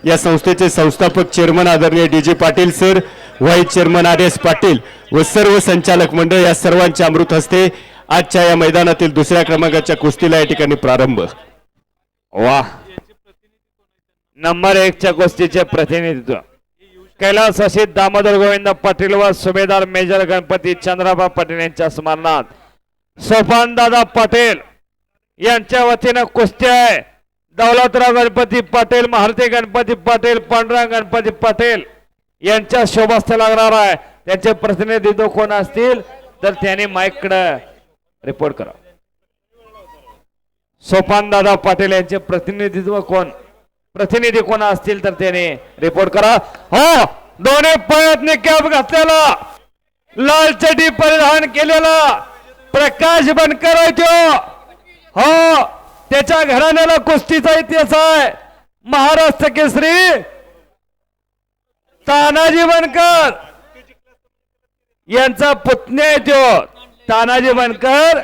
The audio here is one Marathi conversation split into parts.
या संस्थेचे संस्थापक चेअरमन आदरणीय D G Patil sir, vice chairman R S Patil व सर्व संचालक मंडळ या सर्वांच्या अमृत हस्ते आजच्या या मैदानातील दुसऱ्या क्रमांकाच्या कुस्तीला या ठिकाणी प्रारंभ। वाह, नंबर 1 च्या कुस्तीचे प्रतिनिधित्व कैलास असित दामोदर गोविंद पाटील व सुभेदार मेजर गणपती चंद्राबा पाटील यांच्या स्मरणात सोपान दादा पाटील यांच्या वतीने कुस्ती आहे। दौलतराव गणपती पाटील, महारती गणपती पाटील, पांडुरंग गणपती पाटील यांच्या शोभास्थे लागणार आहे। त्यांचे प्रतिनिधित्व कोण असतील तर त्यांनी माईक कडे रिपोर्ट करा। सोपान दादा पाटील यांचे प्रतिनिधित्व प्रतिनिधी कोण असतील तर त्याने रिपोर्ट करा। हो, दोन्ही पायातने कॅप घातलेला, लाल चड्डी परिधान केलेला प्रकाश बनकर आहे तो। हो, त्याच्या घराण्याला कुस्तीचा इतिहास आहे। महाराष्ट्र केसरी तानाजी बनकर यांचा पुतण्या आहे तो। तानाजी बनकर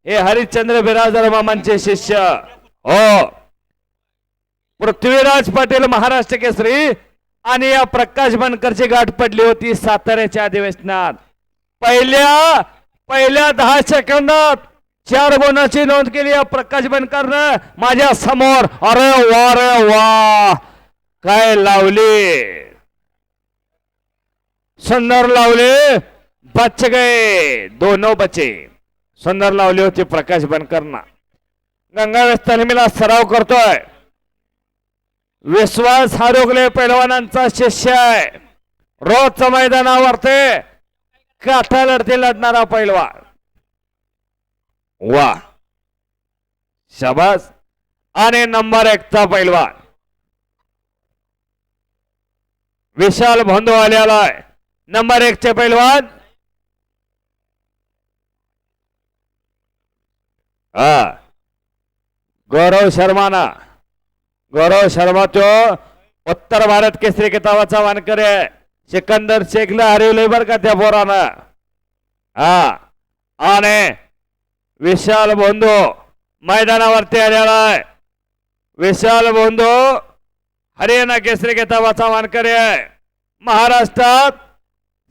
हे हरिश्चंद्र बिराजदार मामांचे शिष्य। हो, पृथ्वीराज पाटील महाराष्ट्र केसरी आणि या प्रकाश बनकरची गाठ पडली होती साताऱ्याच्या अधिवेशनात। पहिल्या 10 सेकंदात 4 गुणाची नोंद केली या प्रकाश बनकरनं माझ्या समोर। अरे वा रे वा, काय लावली, सुंदर लावले, बच गए दोनों बचे। सुंदर लावली होती प्रकाश बनकरना। गंगावेस तालमीला सराव करतोय। विश्वास हारोगले पैलवानांचा शिष्य आहे। रोज मैदानावर ते काठा लढती लढणारा पैलवान। वा, शाबास। आणि नंबर 1 चा पैलवान विशाल भोंदो आलेला आहे। नंबर 1 चे पैलवान गौरव शर्मा तो उत्तर भारत केसरी किताबाचा वानकर आहे। सिकंदर शेखला हरवले बर का त्या पोरानं। आणि विशाल भोंदो मैदानावरती आलेला आहे। विशाल भोंदो हरियाणा केसरी किताबाचा वानकर आहे। महाराष्ट्रात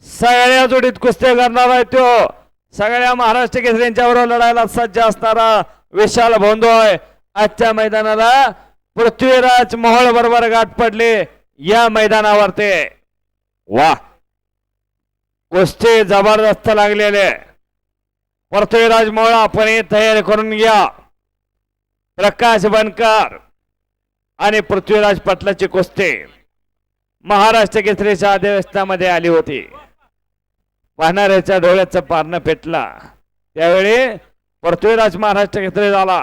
सगळ्या जोडीत कुस्ती करणार आहे तो। सगळ्या महाराष्ट्र केसरींच्या बरोबर लढायला सज्ज असणारा विशाल भोंदो आहे। आजच्या मैदानाला पृथ्वीराज मोहोळ बरोबर गाठ पडली या मैदानावरती। वाह, कुस्ती जबरदस्त लागलेले। पृथ्वीराज मोहोळ आपण तयारी करून घ्या। प्रकाश बनकर आणि पृथ्वीराज पाटलाची कुस्ती महाराष्ट्र केसरीच्या अधिवेशनामध्ये आली होती। पाहणाऱ्याच्या डोळ्याचं पारणं पेटला त्यावेळी पृथ्वीराज महाराष्ट्र केसरी झाला,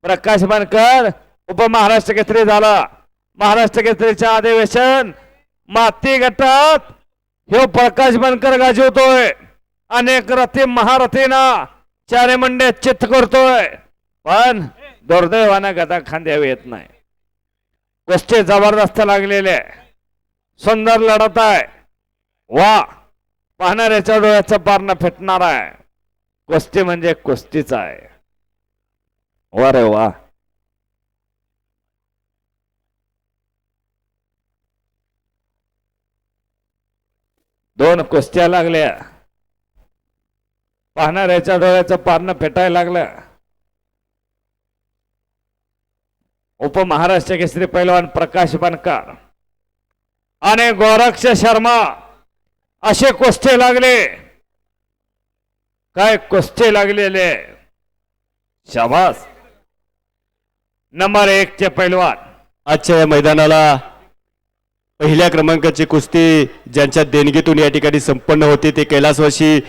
प्रकाश बनकर उपमहाराष्ट्र केसरी झाला। महाराष्ट्र केसरीच्या अधिवेशन माती गटात हे प्रकाश बनकर गाजवतोय। अनेक रथी महारथींना चारे मंडे चित्त करतोय, पण दुर्दैवानं गदा खांद्यावर येत नाही। कुस्ती जबरदस्त लागलेले, सुंदर लढत आहे। वा, पाहणाऱ्याच्या डोळ्याचं पारणं फेटणार आहे। कुस्ती म्हणजे कुस्तीच आहे। वा रे वा, दोन कुस्त्या लागल्या, पाहणाऱ्याच्या डोळ्याचं पारणं फेटायला लागलं। उपमहाराष्ट्र केसरी पैलवान प्रकाश बनकर आणि गोरक्ष शर्मा असे कुस्ती लागले। काय कुस्ती लागलेले, शाबास। नंबर 1 चे पैलवान आजच्या या मैदानाला पहिल्या क्रमांकाची कुस्ती ज्यांच्या देणगीतून या ठिकाणी संपन्न होती ते कैलासवासी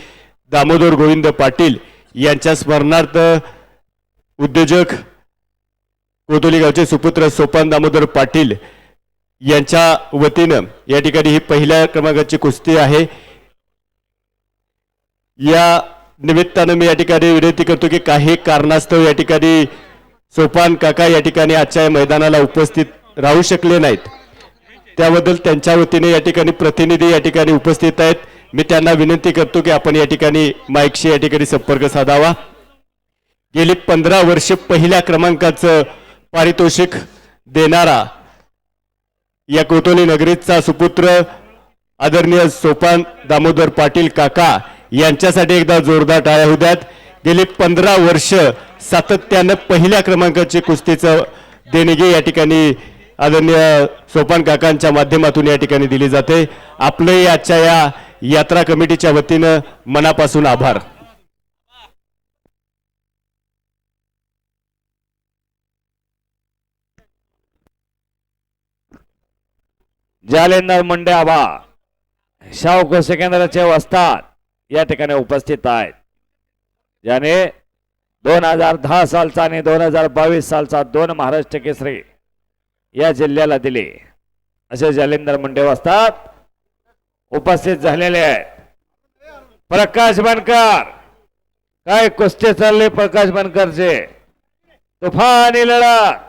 दामोदर गोविंद पाटील यांच्या स्मरणार्थ उद्योजक कोतोली गावचे सुपुत्र सोपान दामोदर पाटील यांच्या वतीनं या ठिकाणी ही पहिल्या क्रमांकाची कुस्ती आहे। या निमित्तानं मी या ठिकाणी विनंती करतो की काही कारणास्तव या ठिकाणी सोपान काका या ठिकाणी आजच्या मैदानाला उपस्थित राहू शकले नाहीत, त्याबद्दल त्यांच्या वतीने या ठिकाणी प्रतिनिधी या ठिकाणी उपस्थित आहेत। मी त्यांना विनंती करतो की आपण या ठिकाणी माईकशी या ठिकाणी संपर्क साधावा। गेली 15 वर्ष पहिल्या क्रमांकाचं पारितोषिक देणारा या कोतोली नगरीचा सुपुत्र आदरणीय सोपान दामोदर पाटील काका यांच्यासाठी एकदा जोरदार टाळ्या होऊ द्यात. गेली 15 वर्ष सातत्यानं पहिल्या क्रमांकाची कुस्तीचं देणगी या ठिकाणी आदरणीय सोपान काकांच्या माध्यमातून या ठिकाणी दिली जाते. आपले आजच्या या यात्रा कमिटीच्या वतीनं मनापासून आभार. जालेंदर मुंडे आबा शाहू कृषी केंद्राचे वस्ताद या ठिकाणी उपस्थित आहेत, ज्याने 2010 सालचा आणि 2022 सालचा 2 महाराष्ट्र केसरी या जिल्ह्याला दिले. असे जालेंदर मुंडे वस्ताद उपस्थित झालेले आहेत. प्रकाश बनकर, काय कुस्ती चालले प्रकाश बनकरचे. तुफानी लढत,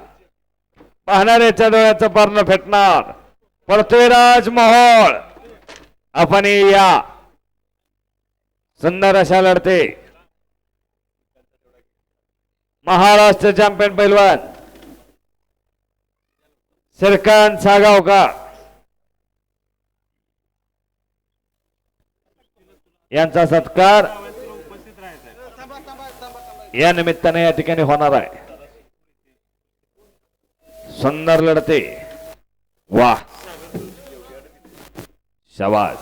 पाहणाऱ्याच्या डोळ्याचं पारणं फेटणार. पृथ्वीराज मोहोळ आपण या सुंदर अशा लढते. महाराष्ट्र चॅम्पियन पैलवान श्रीकांत सागावकर यांचा सत्कार या निमित्ताने या ठिकाणी होणार आहे. सुंदर लढते, वाह, शाबास.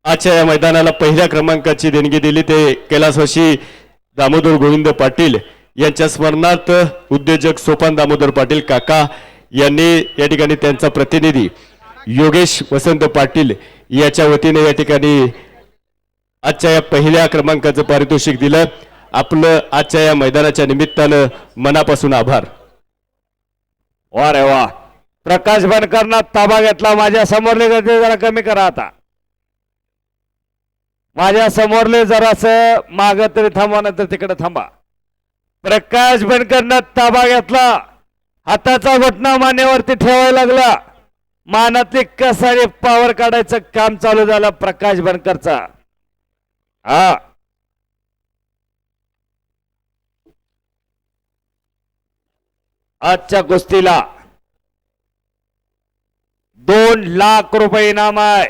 आजच्या या मैदानाला पहिल्या क्रमांकाची देणगी दिली ते कैलासवासी दामोदर गोविंद पाटील यांच्या स्मरणार्थ उद्योजक सोपान दामोदर पाटील काका यांनी या ठिकाणी त्यांचा प्रतिनिधी योगेश वसंत पाटील याच्या वतीने या ठिकाणी आजच्या या पहिल्या क्रमांकाचं पारितोषिक दिलं. आपलं आजच्या या मैदानाच्या निमित्तानं मनापासून आभार. वा रे वा. प्रकाश बनकरना ताबा घेतला. माझ्या समोरले गर्दी जरा कमी करा. आता माझ्या समोरले जरास माग तरी थांबवा, नंतर तिकडे थांबा. प्रकाश बनकरनं ताबा घेतला. हाताचा घोटणा मानेवरती ठेवायला लागला. मानातली कसारी पावर काढायचं काम चालू झालं प्रकाश बनकरचा. हा, आजच्या कुस्तीला 2 लाख रुपये इनाम आहे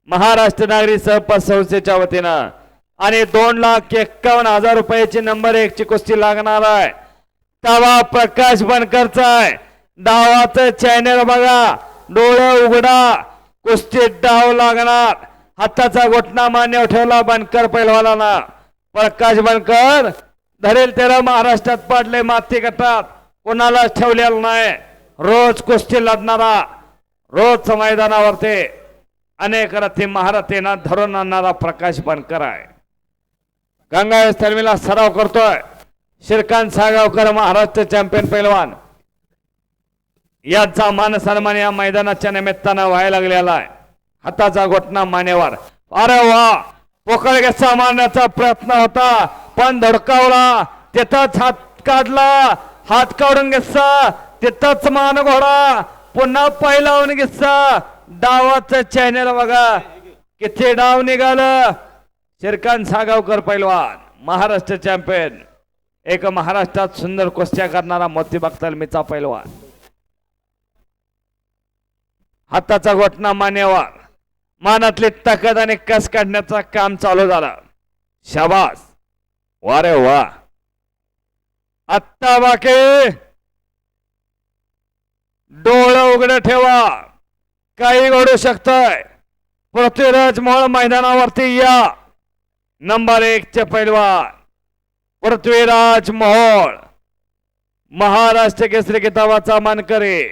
महाराष्ट्र नागरी सहपत संस्थेच्या वतीनं, आणि 2,51,000 रुपयाची नंबर 1 ची कुस्ती लागणार आहे. तवा प्रकाश बनकरचा आहे. डावाचं चॅनल बघा, डोळे उघडा, कुस्ती डाव लागणार. हाताचा घोटणा मान्य ठेवला बनकर पैलवानाला. प्रकाश बनकर धरेल तेरा महाराष्ट्रात पडले माती गटात, कोणाला ठेवलेलं नाही. रोज कुस्ती लढणारा, रोज मैदानावरती अनेक रथी महारथींना धरून आणणारा प्रकाश बनकर आहे. गंगावेस तालमीला सराव करतोय श्रीकांत सागावकर, महाराष्ट्र चॅम्पियन पैलवान. यांचा मान सन्मान या मैदानाच्या निमित्तानं व्हायला लागलेला आहे. हाताचा घोटणा मानेवर. अरे वा, पोकळ घेसा मारण्याचा प्रयत्न होता, पण धडकावला. तिथंच हात काढला. हात काढून घेसा, तिथंच मान घोडा. पुन्हा पैलावून घेसा. डावाचं चॅनल बघा, किती डाव निघालं. श्रीकांत सागावकर पैलवान, महाराष्ट्र चॅम्पियन, एक महाराष्ट्रात सुंदर कुस्त्या करणारा मोतीबाग तालमीचा पैलवान. हाताचा घोटणा मानेवर, मानातली ताकद आणि कस काढण्याचं काम चालू झालं. शाबास, वारे वा. आत्ता बाकी डोळं उघडं ठेवा, काही घडू शकतंय. पृथ्वीराज मोहोळ मैदानावरती या. नंबर 1 चे पैलवान पृथ्वीराज मोहोळ, महाराष्ट्र केसरी किताबाचा मानकरी.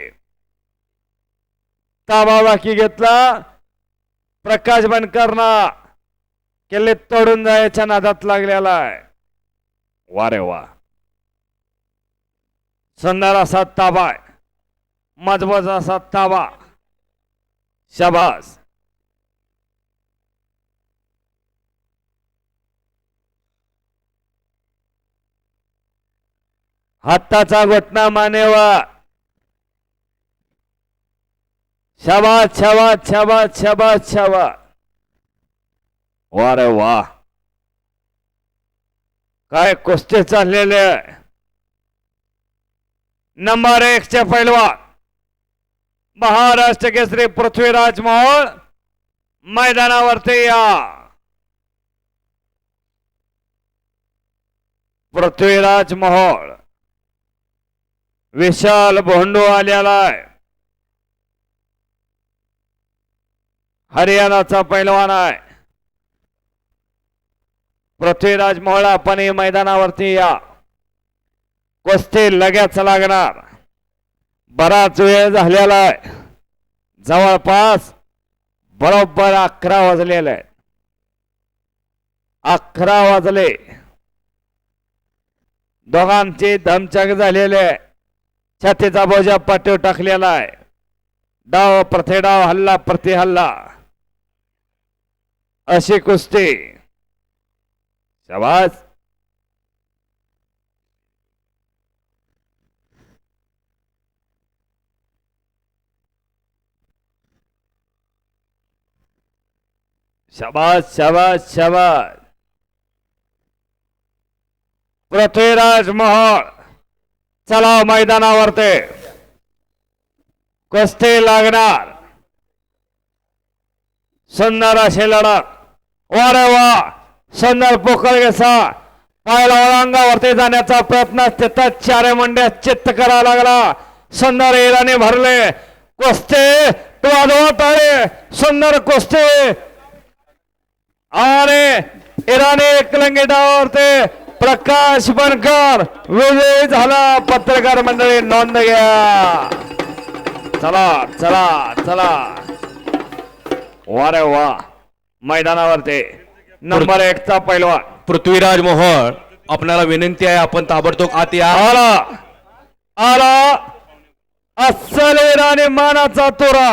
ताबा बाकी घेतला प्रकाश बनकरना. किल्ले तोडून जायच्या नादात लागलेला आहे. वारे वा, सुंदर असा ताबा आहे, मजबूत असा ताबा. शाबास. हाताचा घोटणा मानेवर. शाबास शाबास शाबास शाबास शाबास. वारे वा, काय कुस्ती चाललेले आहे. नंबर 1 चे पैलवान महाराष्ट्र केसरी पृथ्वीराज मोहोळ मैदानावरती या. पृथ्वीराज मोहोळ विशाल भोंडू आलेला आहे. हरियाणाचा पैलवान आहे. पृथ्वीराज मोहोळ आपण मैदानावरती या. कुस्ती लगेच लागणार. बराच वेळ झालेला आहे. जवळपास बरोबर 11 वाजलेले आहेत. 11 वाजले. दोघांची धमचक झालेली आहे. छातीचा बोजा पाठीवर टाकलेला आहे. डाव प्रति डाव, हल्ला प्रति हल्ला अशी कुस्ती. शाबास. शाबास शाबास शाबास. पृथ्वीराज मोहोळ चला मैदानावरती. कुस्ती लागणार. सुंदर अशी लढत. वारे वा सुंदर पोकळ घेसा. पायला अंगावरती जाण्याचा प्रयत्न तिथं चारे मंड्या चित्त करावा लागला. सुंदर इराणी भरले. कुस्ती वाजवत आहे. सुंदर कुस्ती आणि इराणी एकलंगी डावावरती प्रकाश बनकर विजयी झाला. पत्रकार मंडळी नोंद घ्या. चला चला चला. वारे वा मैदानावरती नंबर 1 चा पैलवान पृथ्वीराज मोहोळ आपल्याला विनंती आहे आपण ताबडतोब आत या. आला आला अस्सल इराणी मानाचा तुरा.